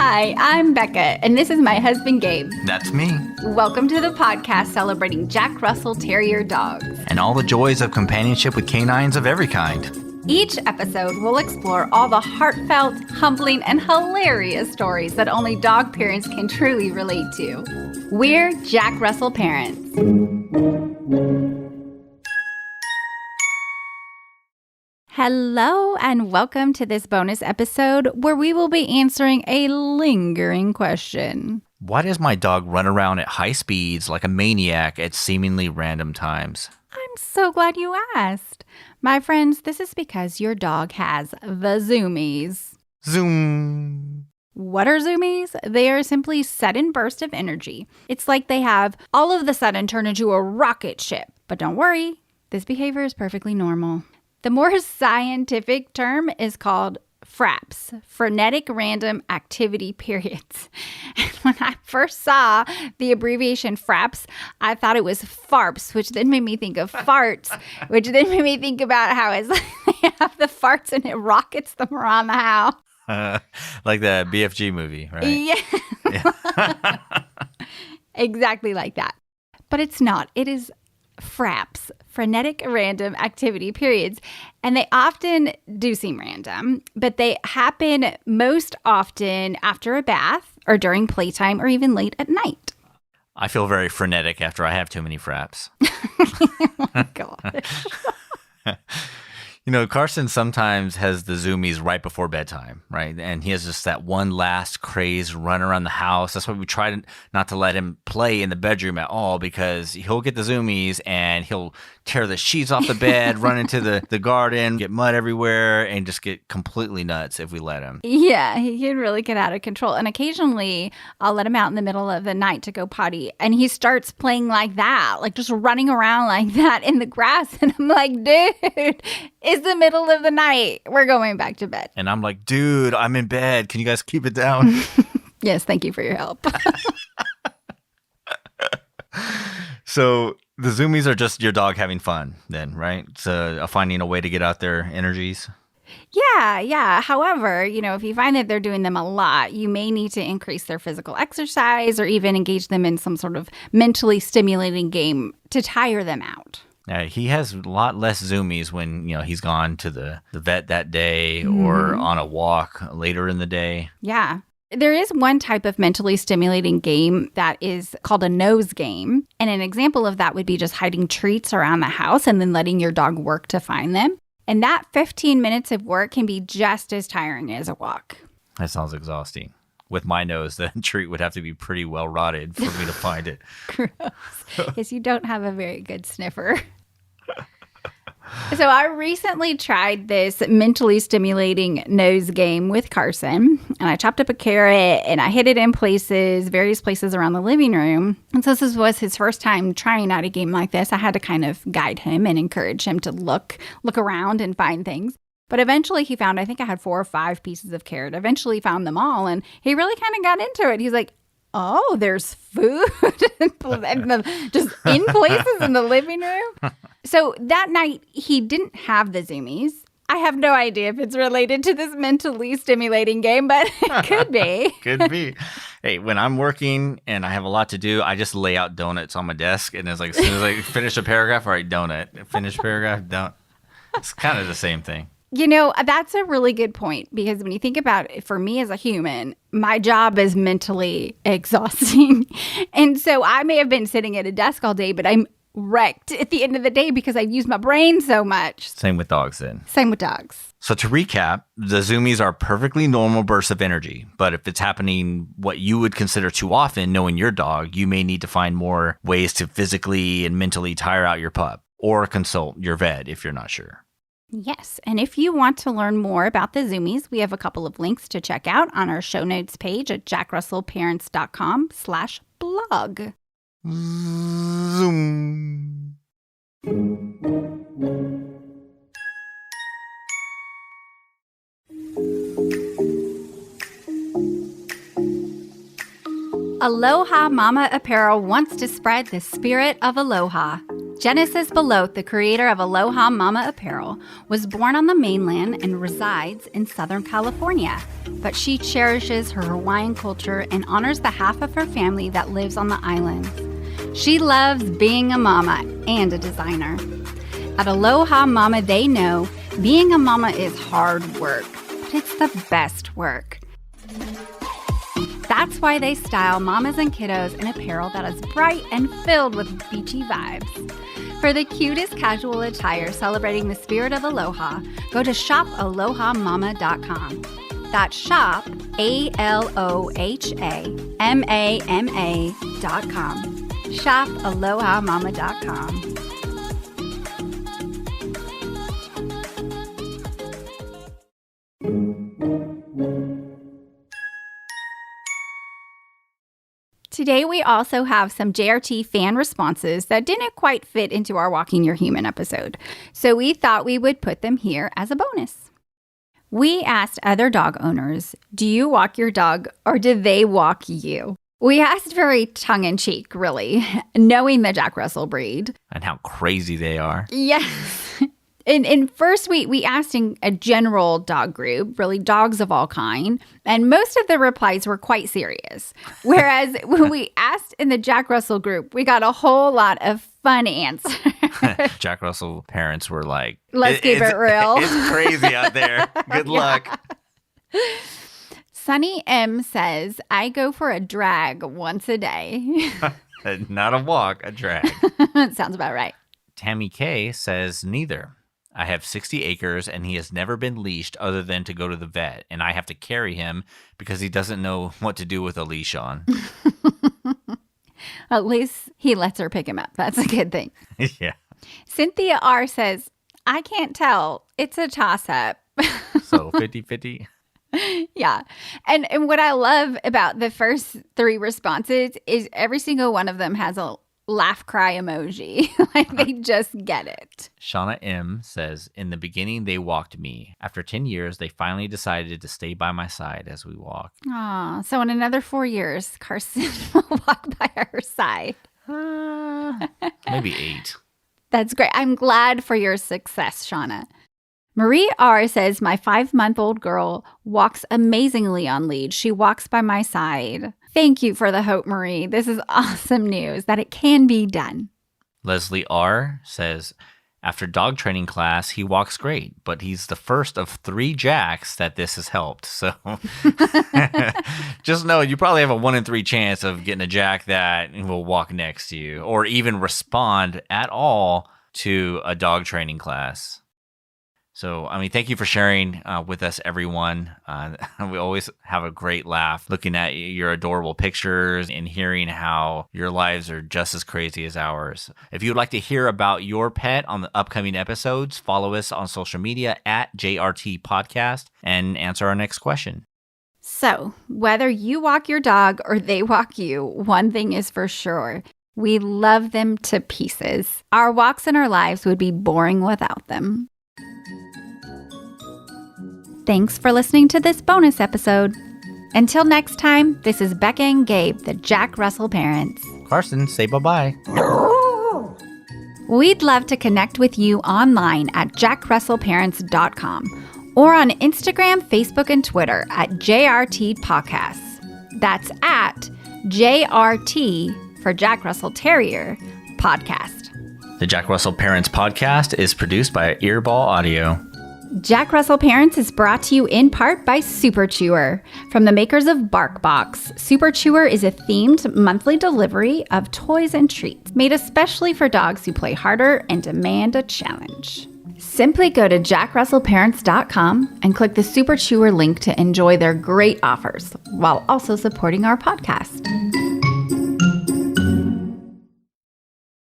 Hi, I'm Becca, and this is my husband, Gabe. That's me. Welcome to the podcast celebrating Jack Russell Terrier dogs. And all the joys of companionship with canines of every kind. Each episode will explore all the heartfelt, humbling, and hilarious stories that only dog parents can truly relate to. We're Jack Russell parents. Hello, and welcome to this bonus episode where we will be answering a lingering question. Why does my dog run around at high speeds like a maniac at seemingly random times? I'm so glad you asked. My friends, this is because your dog has the Zoomies. Zoom. What are Zoomies? They are simply sudden bursts of energy. It's like they have all of the sudden turned into a rocket ship. But don't worry, this behavior is perfectly normal. The more scientific term is called FRAPs, frenetic random activity periods. And when I first saw the abbreviation FRAPs, I thought it was FARPs, which then made me think of farts, which then made me think about how it's like they have the farts and it rockets them around the house. Like the BFG movie, right? Yeah. Exactly like that. But it's not. It is FRAPs, frenetic random activity periods. And they often do seem random, but they happen most often after a bath or during playtime or even late at night. I feel very frenetic after I have too many fraps. Oh my gosh. You know, Carson sometimes has the Zoomies right before bedtime, right? And he has just that one last crazed run around the house. That's why we try not to let him play in the bedroom at all, because he'll get the Zoomies and he'll tear the sheets off the bed, run into the garden, get mud everywhere, and just get completely nuts if we let him. Yeah, he can really get out of control. And occasionally I'll let him out in the middle of the night to go potty. And he starts playing like that, like just running around like that in the grass. And I'm like, dude, it's the middle of the night. We're going back to bed. And I'm like, dude, I'm in bed. Can you guys keep it down? Yes, thank you for your help. So the Zoomies are just your dog having fun then, right? So finding a way to get out their energies. Yeah. However, if you find that they're doing them a lot, you may need to increase their physical exercise or even engage them in some sort of mentally stimulating game to tire them out. He has a lot less Zoomies when, he's gone to the vet that day or on a walk later in the day. Yeah. There is one type of mentally stimulating game that is called a nose game. And an example of that would be just hiding treats around the house and then letting your dog work to find them. And that 15 minutes of work can be just as tiring as a walk. That sounds exhausting. With my nose, the treat would have to be pretty well rotted for me to find it. Gross. Yes, you don't have a very good sniffer. So I recently tried this mentally stimulating nose game with Carson, and I chopped up a carrot and I hid it in various places around the living room. And so this was his first time trying out a game like this. I had to kind of guide him and encourage him to look around and find things. But eventually he found, I think I had 4 or 5 pieces of carrot. Eventually he found them all, and he really kind of got into it. He's like, oh, there's food just in places in the living room. So that night, he didn't have the Zoomies. I have no idea if it's related to this mentally stimulating game, but it could be. Could be. Hey, when I'm working and I have a lot to do, I just lay out donuts on my desk. And it's like, as soon as I finish a paragraph, all right, donut. Finish paragraph, donut. It's kind of the same thing. That's a really good point, because when you think about it, for me as a human, my job is mentally exhausting. And so I may have been sitting at a desk all day, but I'm wrecked at the end of the day because I've used my brain so much. Same with dogs then. Same with dogs. So to recap, the Zoomies are perfectly normal bursts of energy. But if it's happening what you would consider too often, knowing your dog, you may need to find more ways to physically and mentally tire out your pup, or consult your vet if you're not sure. Yes, and if you want to learn more about the Zoomies, we have a couple of links to check out on our show notes page at jackrussellparents.com/blog. Zoom. Aloha Mama Apparel wants to spread the spirit of aloha. Genesis Belote, the creator of Aloha Mama apparel, was born on the mainland and resides in Southern California. But she cherishes her Hawaiian culture and honors the half of her family that lives on the islands. She loves being a mama and a designer. At Aloha Mama, they know being a mama is hard work, but it's the best work. That's why they style mamas and kiddos in apparel that is bright and filled with beachy vibes. For the cutest casual attire celebrating the spirit of aloha, go to shopalohamama.com. That's shop, ALOHAMAMA.com. Shopalohamama.com. Today, we also have some JRT fan responses that didn't quite fit into our Walking Your Human episode, so we thought we would put them here as a bonus. We asked other dog owners, do you walk your dog or do they walk you? We asked very tongue-in-cheek, really, knowing the Jack Russell breed. And how crazy they are. Yes. In first, we asked in a general dog group, really dogs of all kind, and most of the replies were quite serious. Whereas when we asked in the Jack Russell group, we got a whole lot of fun answers. Jack Russell parents were like, let's keep it real. It's crazy out there. Good luck. Sunny M says, I go for a drag once a day. Not a walk, a drag. Sounds about right. Tammy K says, neither. I have 60 acres and he has never been leashed other than to go to the vet, and I have to carry him because he doesn't know what to do with a leash on. At least he lets her pick him up. That's a good thing. Yeah. Cynthia R says, I can't tell. It's a toss-up. So 50-50? Yeah. And what I love about the first three responses is every single one of them has a laugh cry emoji. Like they just get it. Shauna M says, in the beginning, they walked me. After 10 years, they finally decided to stay by my side as we walk. Aw, so in another 4 years, Carson will walk by her side. Maybe 8. That's great. I'm glad for your success, Shauna. Marie R says, my 5-month-old girl walks amazingly on lead. She walks by my side. Thank you for the hope, Marie. This is awesome news that it can be done. Leslie R says, after dog training class, he walks great, but he's the first of 3 Jacks that this has helped. So just know you probably have a 1 in 3 chance of getting a Jack that will walk next to you or even respond at all to a dog training class. So, thank you for sharing with us, everyone. We always have a great laugh looking at your adorable pictures and hearing how your lives are just as crazy as ours. If you'd like to hear about your pet on the upcoming episodes, follow us on social media at JRT Podcast and answer our next question. So, whether you walk your dog or they walk you, one thing is for sure. We love them to pieces. Our walks and our lives would be boring without them. Thanks for listening to this bonus episode. Until next time, this is Becca and Gabe, the Jack Russell parents. Carson, say bye-bye. We'd love to connect with you online at jackrussellparents.com or on Instagram, Facebook, and Twitter at JRT Podcasts. That's at JRT for Jack Russell Terrier Podcast. The Jack Russell Parents Podcast is produced by Earball Audio. Jack Russell Parents is brought to you in part by Super Chewer. From the makers of BarkBox, Super Chewer is a themed monthly delivery of toys and treats made especially for dogs who play harder and demand a challenge. Simply go to jackrussellparents.com and click the Super Chewer link to enjoy their great offers while also supporting our podcast.